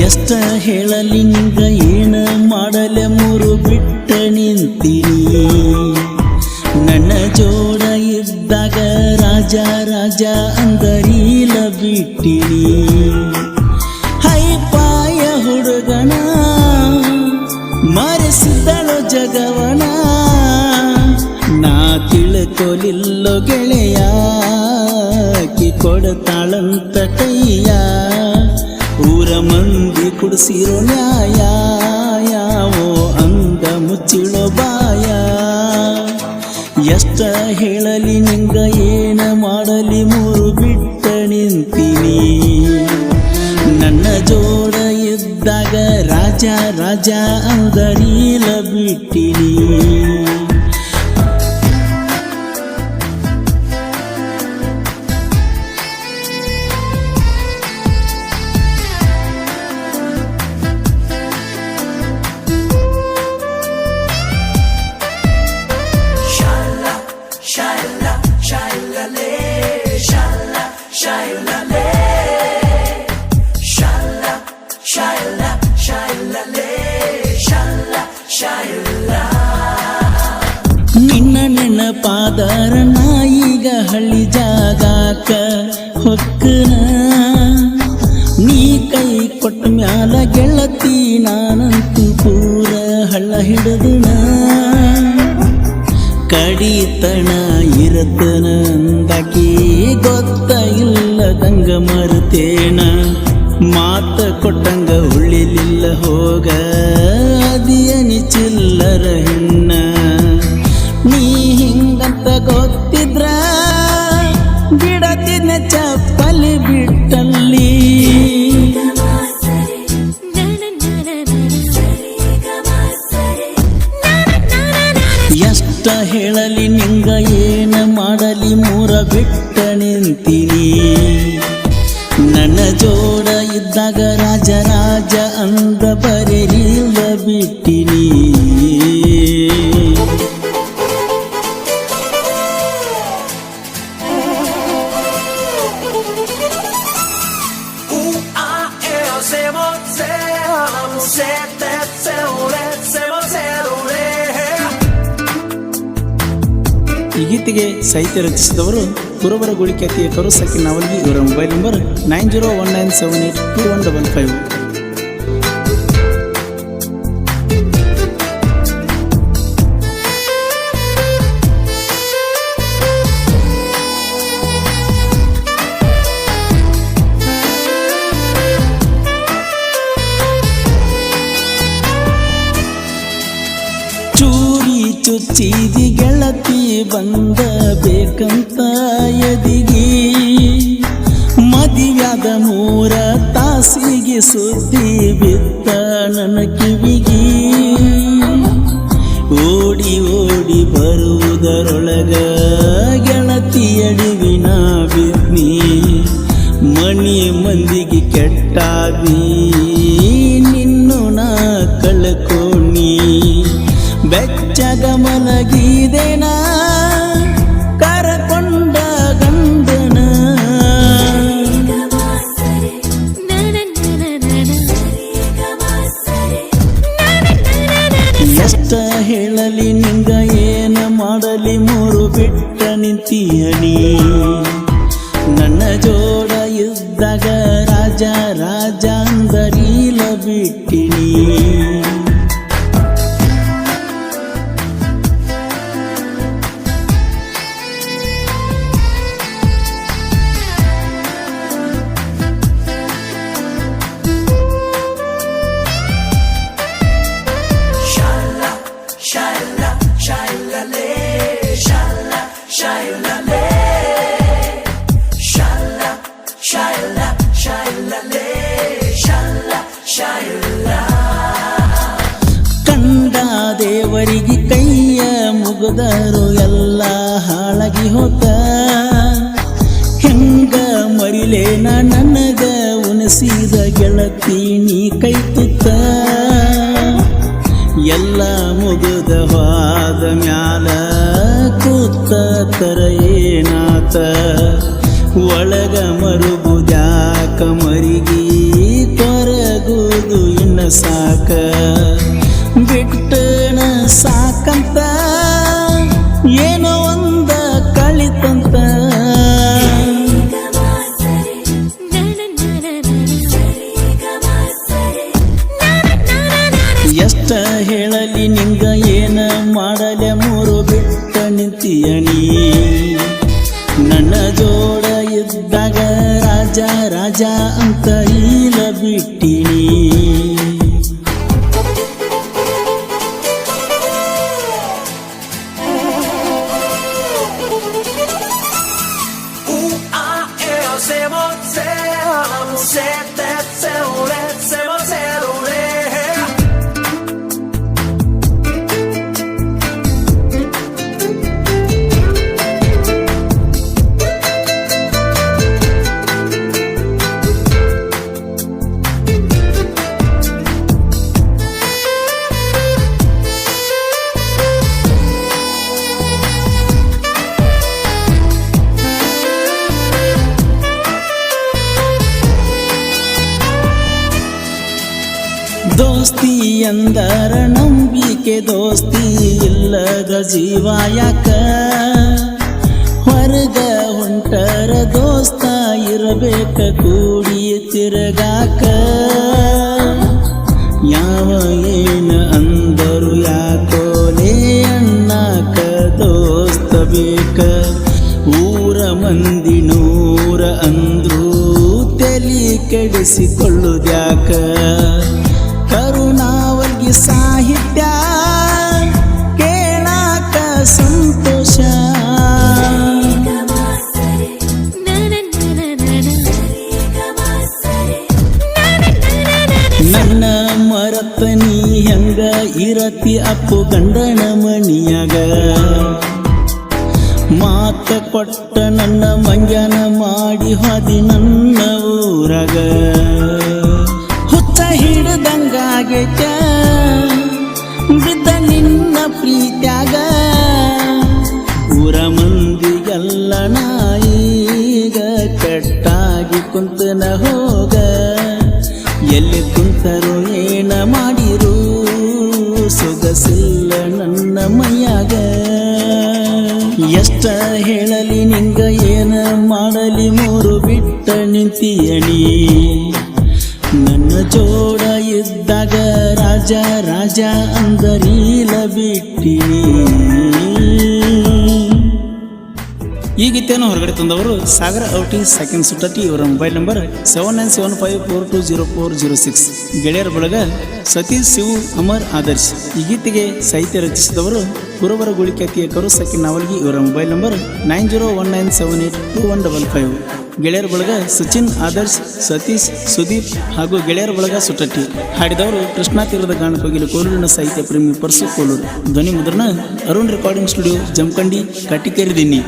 ಎಷ್ಟ ಹೇಳಲಿ ನಿಂಗ ಏನ ಮಾಡಲೆ ಮೂರು ಬಿಟ್ಟ ನಿಂತೀನಿ ನನ್ನ ಜೋಡ ಇದ್ದಾಗ ರಾಜ ರಾಜ ಅಂದರೀಲ ಬಿಟ್ಟಿನಿ ಹೈಪಾಯ ಹುಡುಗನ ಮರೆಸಿದಳು ಜಗವನ ನಾ ತಿಳ್ಕೊಲಿಲ್ಲೋ ಗೆಳೆಯ ಕೊಡತಾಳಂತ ಕೈಯ ಊರ ಮಂದಿ ಕುಡಿಸಿರೋ ನ್ಯಾಯ ಯಾವೋ ಅಂದ ಮುಚ್ಚಿಳೋ ಬಾಯ ಎಷ್ಟ ಹೇಳಲಿ ನಿಂಗ ಏನ ಮಾಡಲಿ ಮೂರು ಬಿಟ್ಟ ನಿಂತೀನಿ ನನ್ನ ಜೋಡ ಇದ್ದಾಗ ರಾಜ ರಾಜ ಅಂದರೀಲ ಬಿಟ್ಟಿನಿ ನಿನ್ನ ನೆನಪಾದರ ನಾಯಿಗ ಹಳ್ಳಿ ಜಾಗಾಕ ಹೊಕ್ಕನ ನೀ ಕೈ ಕೊಟ್ಟ ಮ್ಯಾಲ ಗೆಳತಿ ನಾನಂತೂ ಪೂರ ಹಳ್ಳ ಹಿಡಿದನ ಕಡಿತನ ಇರತನ ಅಂದಾಕಿ ಗೊತ್ತ ಇಲ್ಲದಂಗ ಮರ್ತೇನ ಮಾತ ಕೊಟ್ಟಂಗ ಉಳಿಲಿಲ್ಲ ಹೋಗ ಅದಿಯನಿ ಚಿಲ್ಲರ ಹೆಣ್ಣ ನೀ ಹಿಂಗಂತ ಗೊತ್ತಿದ್ರ ಬಿಡತಿನ ಚಪ್ಪಲಿ ಬಿಟ್ಟಲ್ಲಿ ಎಷ್ಟ ಹೇಳಲಿ ನಿಂಗ ಏನ ಮಾಡಲಿ ಮೂರ ಬಿಟ್ಟ ನಿಂತೀನಿ ನನ್ನ ಜೋಡ ಇದ್ದಾಗ ರಾಜ ರಾಜ ಅಂದ ಬರೆಯಿಲ್ಲ ಬಿಟ್ಟಿನಿ ಈ ಗೀತೆಗೆ ಸಾಹಿತ್ಯ ರಚಿಸಿದವರು ಕುರುಬರ ಗುಳಿಖ್ಯಾತಿಯ ಕರುಸಕ್ಕಿ ನಾವಲ್ಗಿ. ಇವರ ಮೊಬೈಲ್ ನಂಬರ್ 9019782155. ಚೂರಿ ಚುಚ್ಚಿದಿ ಗೆಳತಿ ಬಂದ ಬೇಕಂತ ಎದಿಗಿ ಮದಿವ್ಯಾದ 3 ತಾಸಿಗೆ ಸುದ್ದಿ ಬಿತ್ತ ನನ್ನ ಕಿವಿಗಿ ಓಡಿ ಓಡಿ ಬರುವುದರೊಳಗ ಗೆಳತಿ ಅಡಿವಿನ ಬಿದ್ನಿ ಮಣಿ ಮಂದಿಗೆ ಕೆಟ್ಟಾದಿ ನಿನ್ನು ನಾ ಕಳ್ಕೋಣಿ ಬೆಚ್ಚಗ ಮಲಗಿದೇನ ಕರಕೊಂಡ ಗಂಡನ ಎಷ್ಟ ಹೇಳಲಿ ನಿಂಗ ಏನ ಮಾಡಲಿ ಮೂರು ಬಿಟ್ಟ ನಿಂತಿಯನಿ ನನ್ನ ಜೋಡ ಇದ್ದಾಗ ರಾಜ ರಾಜ ಅಂದರೀಲ ಬಿಟ್ಟಿನಿ ಕಂಡ ದೇವರಿಗೆ ಕೈಯ ಮುಗಿದರು ಎಲ್ಲ ಹಾಳಾಗಿ ಹೋತ ಹೆಂಗ ಮರಿಲೇನ ನನಗ ಉಣಿಸಿದ ಗೆಳತಿ ನೀ ಕೈ ತುತ್ತ ಎಲ್ಲ ಮುಗಿದ ಹೋದ ಮ್ಯಾಲ ಕೂತ ತರ ಏನಾತ ಒಳಗ ಮರುಗುದ್ಯಾಕ ಮರಿಗಿ ಕೊರಗುದ ಸಾಕ ಬಿಟ್ಟಣ ಸಾಕಂತ ಏನೋ ಒಂದ ಕಳಿತಂತ ಎಷ್ಟ ಹೇಳಲಿ ನಿಂಗ ಏನ ಮಾಡಲೆ ಮೂರು ಬಿಟ್ಟ ನಿಂತಿಯಣಿ ನನ್ನ ಜೋಡ ಇದ್ದಾಗ ರಾಜ ರಾಜ ಅಂತ ಈಲ ಬಿಟ್ಟಿನಿ ದೋಸ್ತಿ ಎಂದರ ನಂಬಿಕೆ ದೋಸ್ತಿ ಇಲ್ಲದ ಜೀವ ಯಾಕ ಹೊರಗ ಹೊಂಟರ ದೋಸ್ತ ಇರಬೇಕ ಕೂಡಿ ತಿರುಗಾಕ ಯಾವ ಏನ ಅಂದರು ಯಾಕೋಲೆ ಅಣ್ಣಾಕ ದೋಸ್ತ ಬೇಕ ಊರ ಮಂದಿ ನೂರ ಅಂದ್ರು ತಲಿ ಕೆಡಿಸಿಕೊಳ್ಳುದ್ಯಾಕ ಕರುಣಾವಲ್ಗಿ ಸಾಹಿತ್ಯ ಕೇಳಾಕ ಸಂತೋಷ ನನ್ನ ಮರತ ನೀ ಹೆಂಗ ಇರತಿ ಅಪ್ಪು ಗಂಡನ ಮಣಿಯಾಗ ಮಾತ ಕೊಟ್ಟ ನನ್ನ ಮಂಗ್ಯಾನ ಮಾಡಿ ಹಾದಿ ನನ್ನ ಊರಾಗ ಹುಚ್ಚ ಹಿಡ್ದಂಗಾಗೈತ ಬಿದ್ದ ನಿನ್ನ ಪ್ರೀತ್ಯಾಗ ಊರ ಮಂದಿಗೆಲ್ಲ ನಾಯಿಗ ಕೆಟ್ಟಾಗಿ ಕುಂತನ ಹೋಗ ಎಲ್ಲಿ ಕುಂತರು ಏನ ಮಾಡಿರು ಸೊಗಸಿಲ್ಲ ನನ್ನ ಮೈಯಾಗ ಎಷ್ಟ ಹೇಳಲಿ ನಿಂಗ ಏನ ಮಾಡಲಿ ಮೂರು ಬಿಟ್ಟ ನಿಂತಿಯಣಿ ನನ್ನ ಜೋಡ ಇದ್ದಾಗ ರಾಜ ರಾಜ ಅಂದರೀಲ ಬಿಟ್ಟಿನಿ ಈ ಗೀತೆಯನ್ನು ಹೊರಗಡೆ ತಂದವರು ಸಾಗರ ಔಟಿ ಸೆಕೆಂಡ್ ಸುಟ್ಟಟಿ ಇವರ ಮೊಬೈಲ್ ನಂಬರ್ 797542204006 ಗೆಳೆಯರ ಬಳಗ ಸತೀಶ್ ಶಿವು ಅಮರ್ ಆದರ್ಶ್ ಈ ಗೀತೆಗೆ ಸಾಹಿತ್ಯ ರಚಿಸಿದವರು ಕುರುಬರ ಗುಳಿಖ್ಯಾತಿಯ ಕರುಸಕ್ಕಿ ನಾವಲ್ಗಿ ಇವರ ಮೊಬೈಲ್ ನಂಬರ್ 9019782155 ಗೆಳೆಯರ ಬಳಗ ಸಚಿನ್ ಆದರ್ಶ್ ಸತೀಶ್ ಸುದೀಪ್ ಹಾಗೂ ಗೆಳೆಯರ ಬಳಗ ಸುಟ್ಟಟ್ಟಿ ಹಾಡಿದವರು ಕೃಷ್ಣಾ ತೀರದ ಗಾನಕೋಗಿಲು ಕೋಲೂರಿನ ಸಾಹಿತ್ಯ ಪ್ರೇಮಿ ಪರ್ಸು ಕೋಲೂರು ಧ್ವನಿ ಮುದ್ರಣ ಅರುಣ್ ರೆಕಾರ್ಡಿಂಗ್ ಸ್ಟುಡಿಯೋ ಜಮಖಂಡಿ ಕಟಿಕೇರಿ ದಿನ್ನಿ